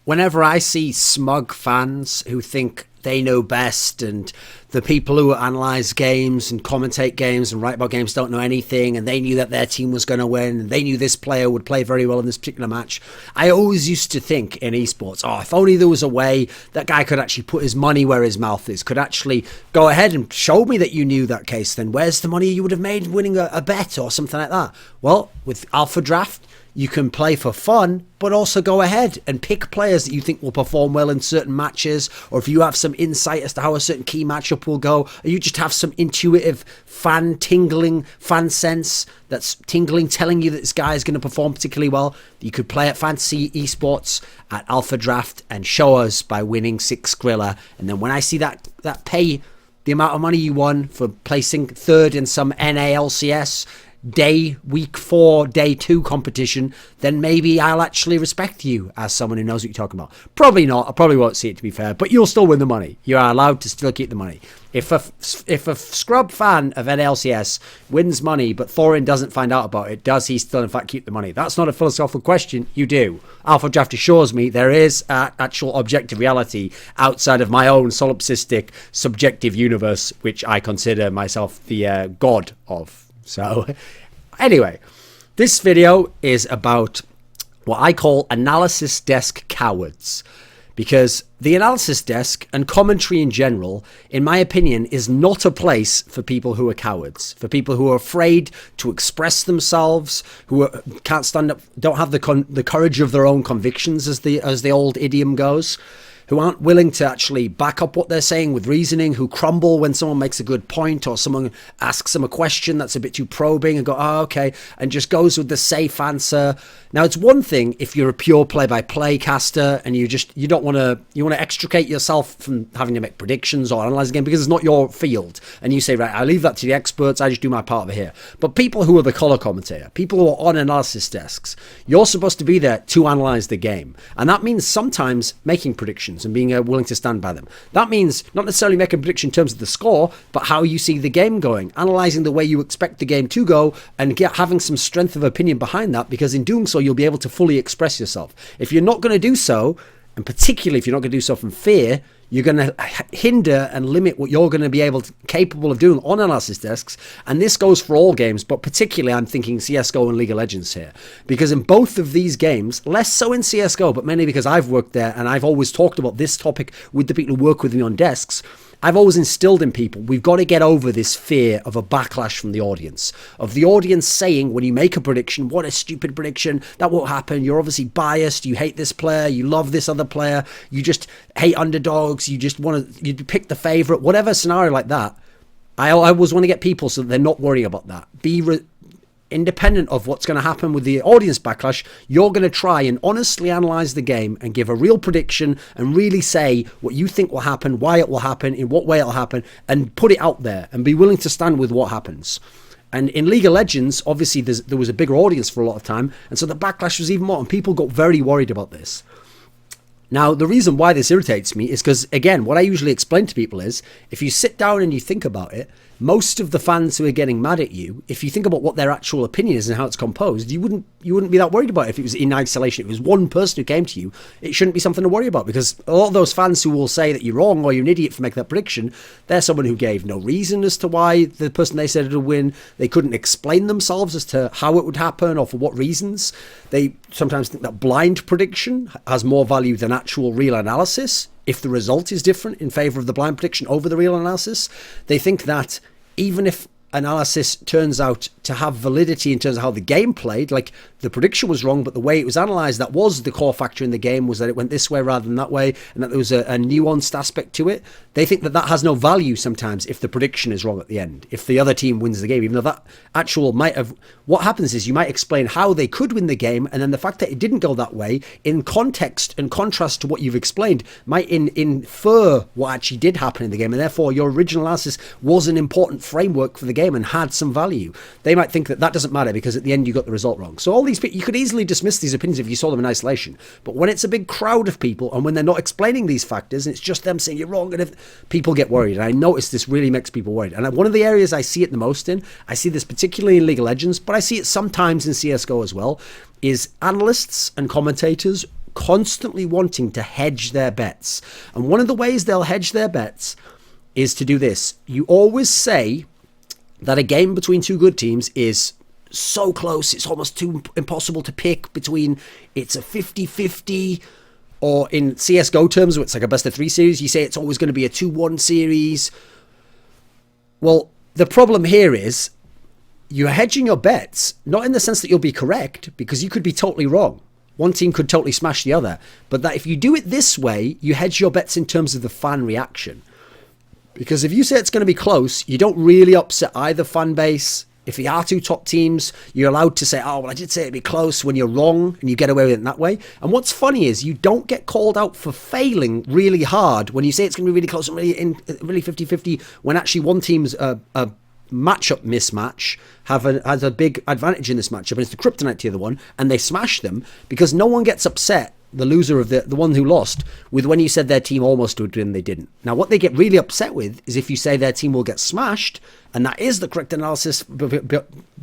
whenever I see smug fans who think they know best, and the people who analyze games and commentate games and write about games don't know anything, and they knew that their team was going to win, and they knew this player would play very well in this particular match, I always used to think in esports, oh, if only there was a way that guy could actually put his money where his mouth is, could actually go ahead and show me that you knew that case, then where's the money you would have made winning a bet or something like that? Well, with Alpha Draft, you can play for fun, but also go ahead and pick players that you think will perform well in certain matches, or if you have some insight as to how a certain key matchup will go, or you just have some intuitive tingling fan sense that's tingling, telling you that this guy is going to perform particularly well, you could play at Fantasy Esports at Alpha Draft and show us by winning 6 Skrilla. And then when I see that pay the amount of money you won for placing third in some NALCS week 4 day 2 competition, then maybe I'll actually respect you as someone who knows what you're talking about. Probably not. I probably won't see it, to be fair, but you'll still win the money. You are allowed to still keep the money. If a scrub fan of NLCS wins money but Thorin doesn't find out about it, does he still in fact keep the money? That's not a philosophical question. You do. Alpha Draft assures me there is actual objective reality outside of my own solipsistic subjective universe, which I consider myself the god of. So, anyway, this video is about what I call analysis desk cowards. Because the analysis desk and commentary in general, in my opinion, is not a place for people who are cowards, for people who are afraid to express themselves, can't stand up, don't have the courage of their own convictions, as the old idiom goes, who aren't willing to actually back up what they're saying with reasoning, who crumble when someone makes a good point or someone asks them a question that's a bit too probing and go, oh, okay, and just goes with the safe answer. Now, it's one thing if you're a pure play-by-play caster and you want to extricate yourself from having to make predictions or analyze the game because it's not your field, and you say, right, I leave that to the experts, I just do my part over here. But people who are the color commentator, people who are on analysis desks, you're supposed to be there to analyze the game, and that means sometimes making predictions and being willing to stand by them. That means not necessarily making a prediction in terms of the score, but how you see the game going, analysing the way you expect the game to go, and having some strength of opinion behind that, because in doing so, you'll be able to fully express yourself. If you're not going to do so, and particularly if you're not going to do so from fear, you're going to hinder and limit what you're going to be capable of doing on analysis desks. And this goes for all games, but particularly I'm thinking CSGO and League of Legends here. Because in both of these games, less so in CSGO, but mainly because I've worked there and I've always talked about this topic with the people who work with me on desks, I've always instilled in people, we've got to get over this fear of a backlash from the audience. Of the audience saying, when you make a prediction, what a stupid prediction, that won't happen, you're obviously biased, you hate this player, you love this other player, you just hate underdogs, you pick the favourite, whatever scenario like that. I always want to get people so that they're not worrying about that. Independent of what's going to happen with the audience backlash, you're going to try and honestly analyze the game and give a real prediction and really say what you think will happen, why it will happen, in what way it'll happen, and put it out there and be willing to stand with what happens. And in League of Legends, obviously there was a bigger audience for a lot of time, and so the backlash was even more, and people got very worried about this. Now, the reason why this irritates me is because, again, what I usually explain to people is, if you sit down and you think about it, most of the fans who are getting mad at you, if you think about what their actual opinion is and how it's composed, you wouldn't be that worried about it if it was in isolation. If it was one person who came to you, it shouldn't be something to worry about, because a lot of those fans who will say that you're wrong or you're an idiot for making that prediction, they're someone who gave no reason as to why the person they said would win. They couldn't explain themselves as to how it would happen or for what reasons. They sometimes think that blind prediction has more value than actual real analysis if the result is different in favor of the blind prediction over the real analysis. They think that even if analysis turns out to have validity in terms of how the game played, like the prediction was wrong, but the way it was analysed, that was the core factor in the game, was that it went this way rather than that way, and that there was a nuanced aspect to it. They think that has no value sometimes if the prediction is wrong at the end, if the other team wins the game, even though that actual might have... What happens is you might explain how they could win the game, and then the fact that it didn't go that way, in context and contrast to what you've explained, might infer what actually did happen in the game, and therefore your original analysis was an important framework for the game and had some value. They might think that doesn't matter because at the end you got the result wrong. So all these people, you could easily dismiss these opinions if you saw them in isolation. But when it's a big crowd of people and when they're not explaining these factors and it's just them saying you're wrong, and if people get worried, and I notice this really makes people worried. And one of the areas I see it the most in, I see this particularly in League of Legends, but I see it sometimes in CSGO as well, is analysts and commentators constantly wanting to hedge their bets. And one of the ways they'll hedge their bets is to do this. You always say that a game between two good teams is so close, it's almost too impossible to pick between, it's a 50-50, or in CSGO terms, where it's like a best of 3 series, you say it's always going to be a 2-1 series. Well, the problem here is you're hedging your bets, not in the sense that you'll be correct, because you could be totally wrong. One team could totally smash the other. But that if you do it this way, you hedge your bets in terms of the fan reaction. Because if you say it's going to be close, you don't really upset either fan base. If they are two top teams, you're allowed to say, oh, well, I did say it'd be close, when you're wrong, and you get away with it in that way. And what's funny is you don't get called out for failing really hard when you say it's going to be really close and really 50-50, when actually one team's a matchup mismatch has a big advantage in this matchup, and it's the kryptonite to the other one, and they smash them, because no one gets upset, the loser of the one who lost, with when you said their team almost would win, they didn't. Now, what they get really upset with is if you say their team will get smashed, and that is the correct analysis,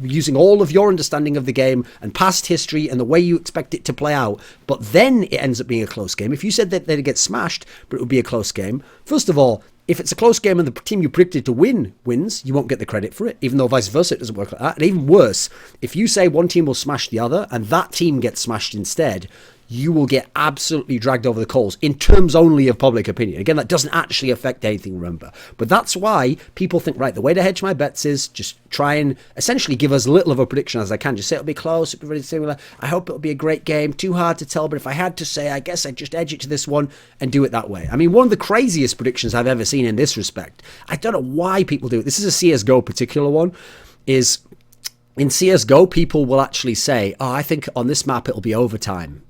using all of your understanding of the game and past history and the way you expect it to play out, but then it ends up being a close game. If you said that they'd get smashed, but it would be a close game, first of all, if it's a close game and the team you predicted to win wins, you won't get the credit for it, even though vice versa, it doesn't work like that. And even worse, if you say one team will smash the other and that team gets smashed instead, you will get absolutely dragged over the coals in terms only of public opinion. Again, that doesn't actually affect anything, remember. But that's why people think, right, the way to hedge my bets is just try and essentially give as little of a prediction as I can. Just say it'll be close, it'll be really similar. I hope it'll be a great game. Too hard to tell, but if I had to say, I guess I'd just edge it to this one and do it that way. I mean, one of the craziest predictions I've ever seen in this respect, I don't know why people do it. This is a CSGO particular one, is in CSGO, people will actually say, oh, I think on this map it'll be overtime.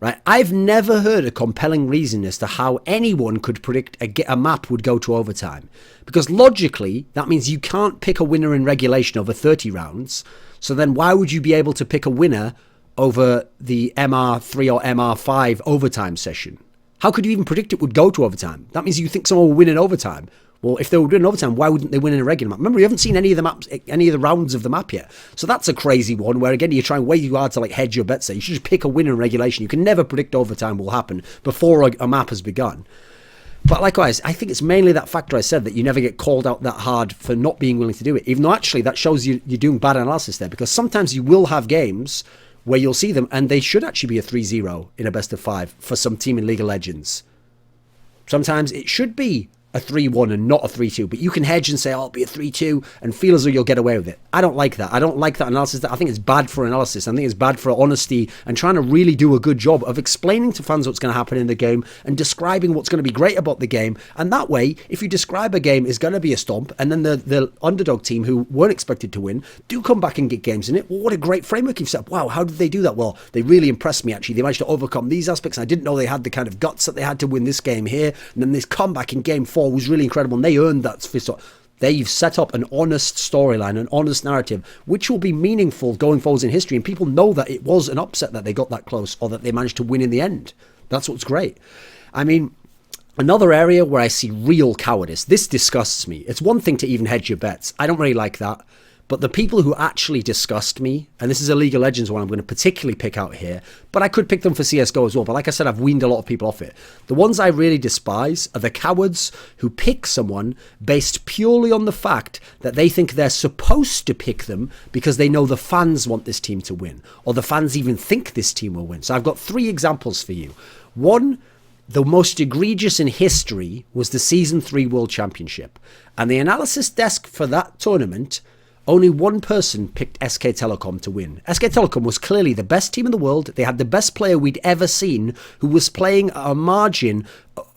Right? I've never heard a compelling reason as to how anyone could predict a map would go to overtime. Because logically, that means you can't pick a winner in regulation over 30 rounds. So then why would you be able to pick a winner over the MR3 or MR5 overtime session? How could you even predict it would go to overtime? That means you think someone will win in overtime. Well, if they were doing overtime, why wouldn't they win in a regular map? Remember, you haven't seen any of the maps, any of the rounds of the map yet. So that's a crazy one where, again, you're trying way too hard to hedge your bets there. You should just pick a winner in regulation. You can never predict overtime will happen before a map has begun. But likewise, I think it's mainly that factor I said, that you never get called out that hard for not being willing to do it. Even though actually that shows you're doing bad analysis there, because sometimes you will have games where you'll see them and they should actually be a 3-0 in a best of 5 for some team in League of Legends. Sometimes it should be a 3-1 and not a 3-2, but you can hedge and say, oh, it'll be a 3-2 and feel as though you'll get away with it. I don't like that. I don't like that analysis. I think it's bad for analysis. I think it's bad for honesty and trying to really do a good job of explaining to fans what's going to happen in the game and describing what's going to be great about the game. And that way, if you describe a game is going to be a stomp, and then the underdog team who weren't expected to win do come back and get games in it, well, what a great framework you've set up. Wow, how did they do that? Well, they really impressed me, actually. They managed to overcome these aspects. I didn't know they had the kind of guts that they had to win this game here. And then this comeback in game 4 was really incredible, and they earned that. They've set up an honest storyline, an honest narrative, which will be meaningful going forwards in history, and people know that it was an upset that they got that close, or that they managed to win in the end. That's what's great. I mean, another area where I see real cowardice, this disgusts me. It's one thing to even hedge your bets. I don't really like that. But the people who actually disgust me, and this is a League of Legends one I'm going to particularly pick out here, but I could pick them for CSGO as well. But like I said, I've weaned a lot of people off it. The ones I really despise are the cowards who pick someone based purely on the fact that they think they're supposed to pick them because they know the fans want this team to win, or the fans even think this team will win. So I've got 3 examples for you. One, the most egregious in history was the Season 3 World Championship. And the analysis desk for that tournament, only one person picked SK Telecom to win. SK Telecom was clearly the best team in the world. They had the best player we'd ever seen, who was playing a margin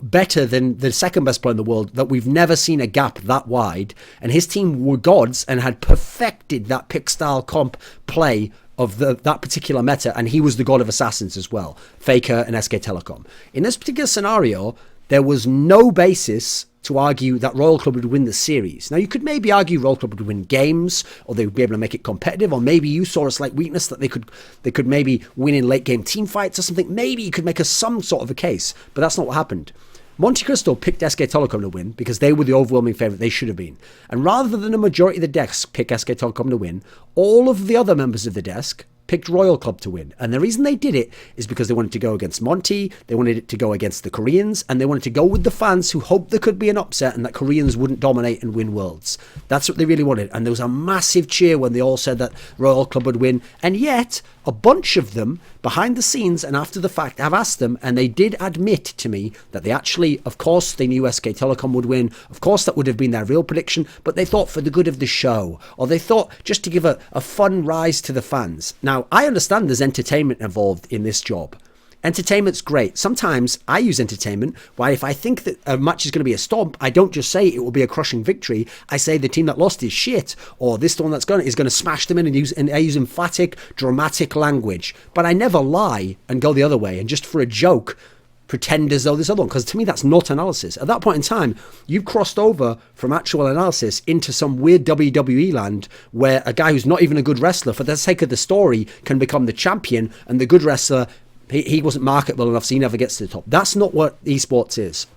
better than the second best player in the world, that we've never seen a gap that wide. And his team were gods and had perfected that pick style comp play of that particular meta, and he was the god of assassins as well, Faker and SK Telecom. In this particular scenario, there was no basis to argue that Royal Club would win the series. Now, you could maybe argue Royal Club would win games, or they would be able to make it competitive, or maybe you saw a slight weakness that they could maybe win in late game team fights or something. Maybe you could make some sort of a case, but that's not what happened. Monte Cristo picked SK Telecom to win because they were the overwhelming favourite. They should have been. And rather than a majority of the desk pick SK Telecom to win, all of the other members of the desk picked Royal Club to win. And the reason they did it is because they wanted to go against Monty, they wanted it to go against the Koreans, and they wanted to go with the fans who hoped there could be an upset and that Koreans wouldn't dominate and win Worlds. That's what they really wanted. And there was a massive cheer when they all said that Royal Club would win. And yet, a bunch of them, behind the scenes and after the fact, I've asked them, and they did admit to me that they actually, of course, they knew SK Telecom would win. Of course, that would have been their real prediction, but they thought for the good of the show, or they thought just to give a fun rise to the fans. Now, I understand there's entertainment involved in this job. Entertainment's great. Sometimes I use entertainment why if I think that a match is going to be a stomp, I don't just say it will be a crushing victory. I say the team that lost is shit, or this one that's going to smash them in, and I use emphatic, dramatic language. But I never lie and go the other way and just for a joke pretend as though this other one, because to me that's not analysis. At that point in time, you've crossed over from actual analysis into some weird WWE land where a guy who's not even a good wrestler, for the sake of the story, can become the champion, and the good wrestler, he wasn't marketable enough, so he never gets to the top. That's not what esports is.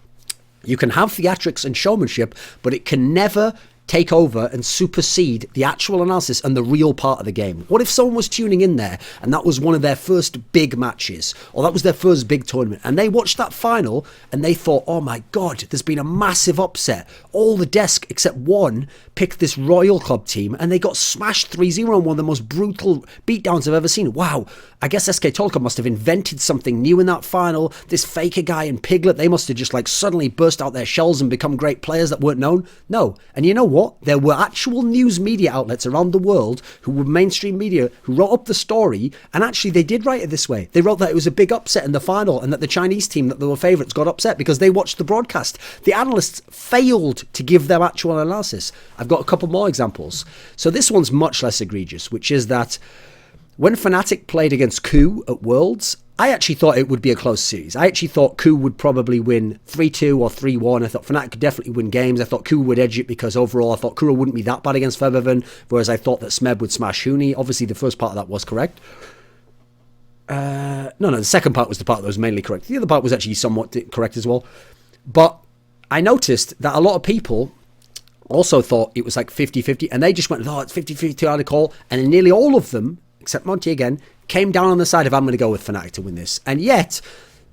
You can have theatrics and showmanship, but it can never take over and supersede the actual analysis and the real part of the game. What if someone was tuning in there and that was one of their first big matches, or that was their first big tournament, and they watched that final and they thought, oh my god, there's been a massive upset. All the desk except one picked this Royal Club team and they got smashed 3-0 on one of the most brutal beatdowns I've ever seen. Wow, I guess SK Telecom must have invented something new in that final. This Faker guy and Piglet, they must have just like suddenly burst out their shells and become great players that weren't known. No, and you know what? There were actual news media outlets around the world who were mainstream media who wrote up the story, and actually they did write it this way. They wrote that it was a big upset in the final and that the Chinese team that they were favourites got upset because they watched the broadcast. The analysts failed to give their actual analysis. I've got a couple more examples. So this one's much less egregious, which is that when Fnatic played against Coup at Worlds, I actually thought it would be a close series. I actually thought Coup would probably win 3-2 or 3-1. I thought Fnatic could definitely win games. I thought Coup would edge it because overall I thought Kuro wouldn't be that bad against Febevan, whereas I thought that Smeb would smash Huni. Obviously, the first part of that was correct. No, the second part was the part that was mainly correct. The other part was actually somewhat correct as well. But I noticed that a lot of people also thought it was like 50-50, and they just went, oh, it's 50-50 too hard to call. And then nearly all of them, except Monty again, came down on the side of I'm going to go with Fnatic to win this. And yet,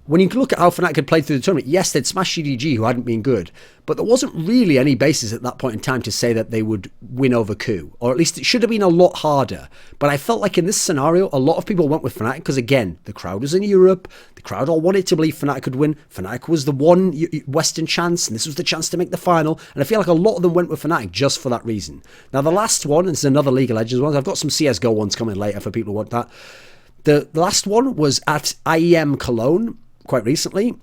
when you look at how Fnatic had played through the tournament, yes, they'd smashed GDG, who hadn't been good, but there wasn't really any basis at that point in time to say that they would win over Coup, or at least it should have been a lot harder. But I felt like in this scenario, a lot of people went with Fnatic because, again, the crowd was in Europe, the crowd all wanted to believe Fnatic could win. Fnatic was the one Western chance, and this was the chance to make the final, and I feel like a lot of them went with Fnatic just for that reason. Now, the last one, and it's another League of Legends one, I've got some CSGO ones coming later for people who want that. The last one was at IEM Cologne quite recently.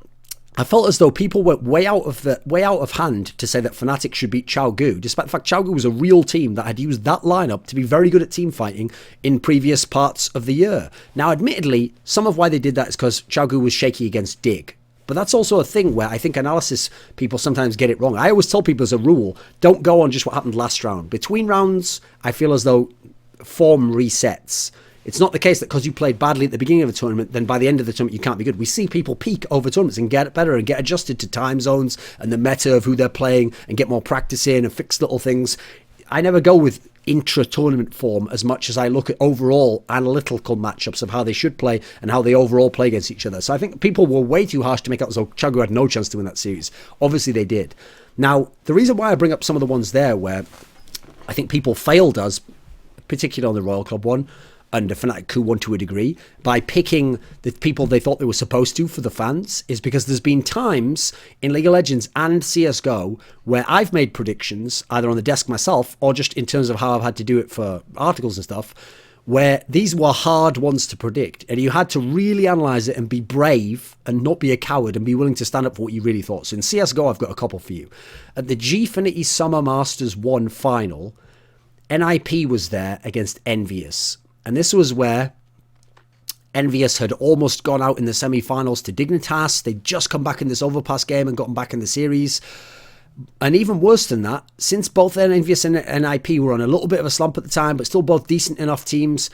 I felt as though people went way out of hand to say that Fnatic should beat Chaogu, despite the fact Chaogu was a real team that had used that lineup to be very good at team fighting in previous parts of the year. Now, admittedly, some of why they did that is because Chaogu was shaky against Dig. But that's also a thing where I think analysis people sometimes get it wrong. I always tell people as a rule, don't go on just what happened last round. Between rounds, I feel as though form resets. It's not the case that because you played badly at the beginning of a tournament, then by the end of the tournament you can't be good. We see people peak over tournaments and get better and get adjusted to time zones and the meta of who they're playing and get more practice in and fix little things. I never go with intra-tournament form as much as I look at overall analytical matchups of how they should play and how they overall play against each other. So I think people were way too harsh to make out as though Chaogu had no chance to win that series. Obviously they did. Now, the reason why I bring up some of the ones there where I think people failed us, particularly on the Royal Club one, and Fnatic Coup won to a degree, by picking the people they thought they were supposed to for the fans, is because there's been times in League of Legends and CSGO where I've made predictions, either on the desk myself or just in terms of how I've had to do it for articles and stuff, where these were hard ones to predict, and you had to really analyse it and be brave and not be a coward and be willing to stand up for what you really thought. So in CSGO, I've got a couple for you. At the Gfinity Summer Masters 1 final, NIP was there against Envious. And this was where Envious had almost gone out in the semi-finals to Dignitas. They'd just come back in this Overpass game and gotten back in the series. And even worse than that, since both Envious and NIP were on a little bit of a slump at the time, but still both decent enough teams,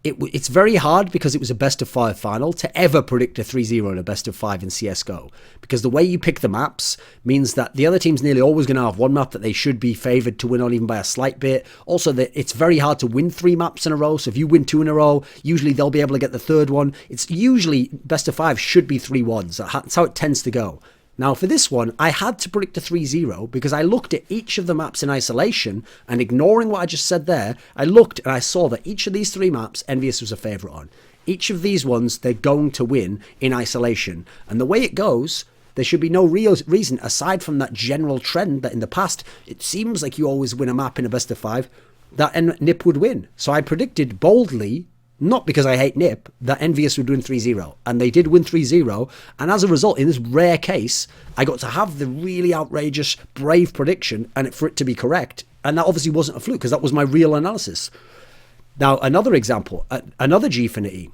it's very hard because it was a best of 5 final to ever predict a 3-0 in a best of 5 in CSGO, because the way you pick the maps means that the other team's nearly always going to have one map that they should be favoured to win on, even by a slight bit. Also, that it's very hard to win 3 maps in a row, so if you win 2 in a row, usually they'll be able to get the third one. It's usually best of 5 should be 3-1s. That's how it tends to go. Now, for this one, I had to predict a 3-0 because I looked at each of the maps in isolation, and ignoring what I just said there, I looked and I saw that each of these 3 maps, Envious was a favourite on. Each of these ones, they're going to win in isolation. And the way it goes, there should be no real reason, aside from that general trend that in the past, it seems like you always win a map in a best of 5, that NIP would win. So I predicted boldly, not because I hate NIP, that Envious would win 3-0. And they did win 3-0. And as a result, in this rare case, I got to have the really outrageous, brave prediction and for it to be correct. And that obviously wasn't a fluke because that was my real analysis. Now, another example, another Gfinity,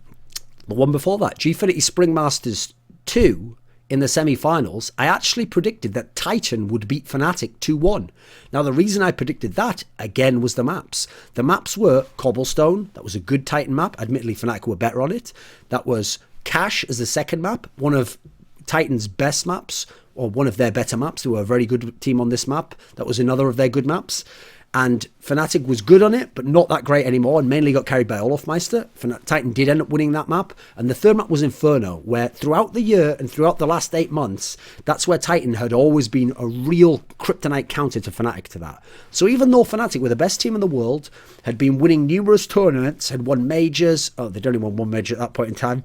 the one before that, Gfinity Spring Masters 2, in the semi-finals, I actually predicted that Titan would beat Fnatic 2-1. Now, the reason I predicted that, again, was the maps. The maps were Cobblestone. That was a good Titan map. Admittedly, Fnatic were better on it. That was Cache as the second map, one of Titan's best maps, or one of their better maps. They were a very good team on this map. That was another of their good maps. And Fnatic was good on it, but not that great anymore, and mainly got carried by Olofmeister. Titan did end up winning that map. And the third map was Inferno, where throughout the year and throughout the last 8 months, that's where Titan had always been a real kryptonite counter to Fnatic to that. So even though Fnatic were the best team in the world, had been winning numerous tournaments, had won majors, they'd only won 1 major at that point in time,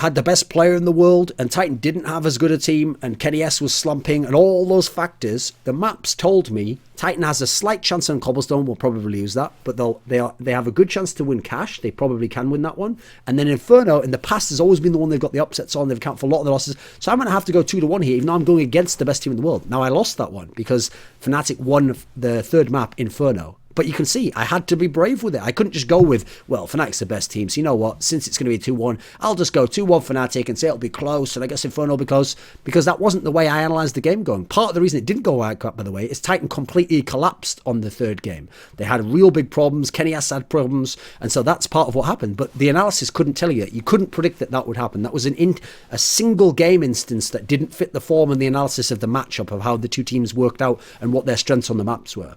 had the best player in the world, and Titan didn't have as good a team, and Kenny S was slumping, and all those factors, the maps told me Titan has a slight chance on Cobblestone, we'll probably lose that, but they have a good chance to win Cache, they probably can win that one. And then Inferno, in the past, has always been the one they've got the upsets on, they've accounted for a lot of the losses, so I'm going to have to go 2-1 here, even though I'm going against the best team in the world. Now, I lost that one, because Fnatic won the third map, Inferno. But you can see, I had to be brave with it. I couldn't just go with, well, Fnatic's the best team, so you know what, since it's going to be 2-1, I'll just go 2-1 Fnatic and say it'll be close, and I guess Inferno will be close, because that wasn't the way I analysed the game going. Part of the reason it didn't go like that, by the way, is Titan completely collapsed on the third game. They had real big problems, Kenny S had problems, and so that's part of what happened. But the analysis couldn't tell you that. You couldn't predict that would happen. That was a single game instance that didn't fit the form and the analysis of the matchup of how the two teams worked out and what their strengths on the maps were.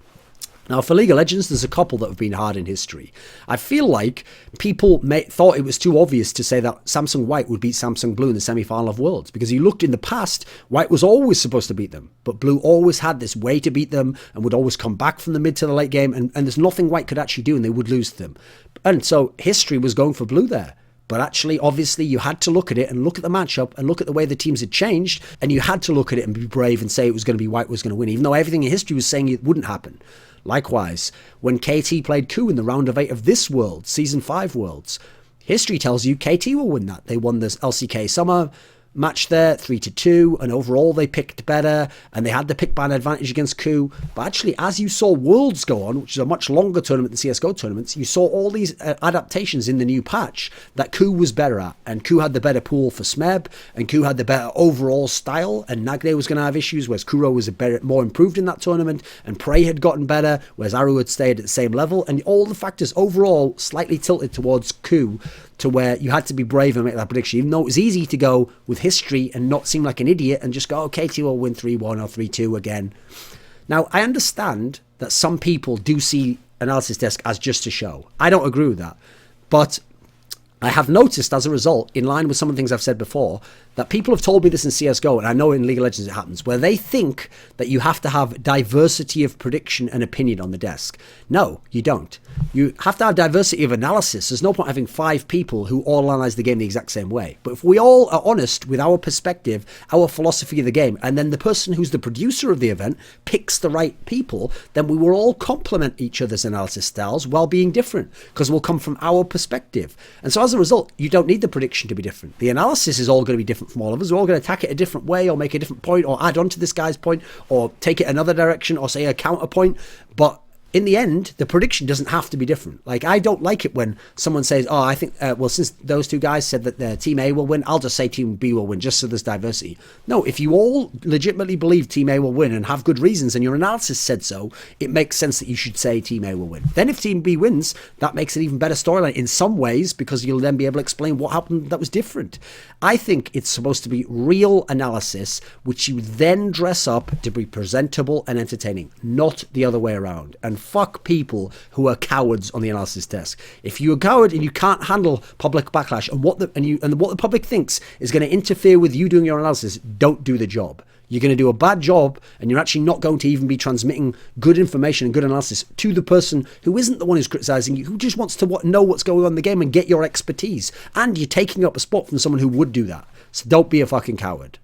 Now, for League of Legends, there's a couple that have been hard in history. I feel like people thought it was too obvious to say that Samsung White would beat Samsung Blue in the semi-final of Worlds, because you looked in the past, White was always supposed to beat them, but Blue always had this way to beat them and would always come back from the mid to the late game, and there's nothing White could actually do, and they would lose to them. And so history was going for Blue there. But actually, obviously, you had to look at it and look at the matchup and look at the way the teams had changed, and you had to look at it and be brave and say it was going to be White was going to win, even though everything in history was saying it wouldn't happen. Likewise, when KT played KOO in the round of 8 of this World, Season 5 Worlds, history tells you KT will win that. They won this LCK Summer match there, 3-2, and overall they picked better, and they had the pick ban advantage against KOO. But actually, as you saw Worlds go on, which is a much longer tournament than CSGO tournaments, you saw all these adaptations in the new patch that KOO was better at, and KOO had the better pool for Smeb, and KOO had the better overall style, and Nagne was going to have issues, whereas Kuro was more improved in that tournament, and Prey had gotten better, whereas Aru had stayed at the same level, and all the factors overall slightly tilted towards KOO, to where you had to be brave and make that prediction, even though it was easy to go with history and not seem like an idiot and just go, KT will win 3-1 or 3-2 again. Now, I understand that some people do see Analysis Desk as just a show. I don't agree with that. But I have noticed as a result, in line with some of the things I've said before, that people have told me this in CSGO, and I know in League of Legends it happens, where they think that you have to have diversity of prediction and opinion on the desk. No, you don't. You have to have diversity of analysis. There's no point having 5 people who all analyze the game the exact same way. But if we all are honest with our perspective, our philosophy of the game, and then the person who's the producer of the event picks the right people, then we will all complement each other's analysis styles while being different, because we'll come from our perspective. And so as a result, you don't need the prediction to be different. The analysis is all going to be different from all of us. We're all going to attack it a different way, or make a different point, or add on to this guy's point, or take it another direction, or say a counterpoint. But in the end, the prediction doesn't have to be different. Like, I don't like it when someone says, oh, I think, well, since those two guys said that Team A will win, I'll just say Team B will win, just so there's diversity. No, if you all legitimately believe Team A will win and have good reasons and your analysis said so, it makes sense that you should say Team A will win. Then if Team B wins, that makes an even better storyline in some ways, because you'll then be able to explain what happened that was different. I think it's supposed to be real analysis, which you then dress up to be presentable and entertaining, not the other way around. And fuck people who are cowards on the analysis desk. If you're a coward and you can't handle public backlash and what the public thinks is going to interfere with you doing your analysis, don't do the job. You're going to do a bad job, and you're actually not going to even be transmitting good information and good analysis to the person who isn't the one who's criticizing you, who just wants to know what's going on in the game and get your expertise. And you're taking up a spot from someone who would do that. So don't be a fucking coward.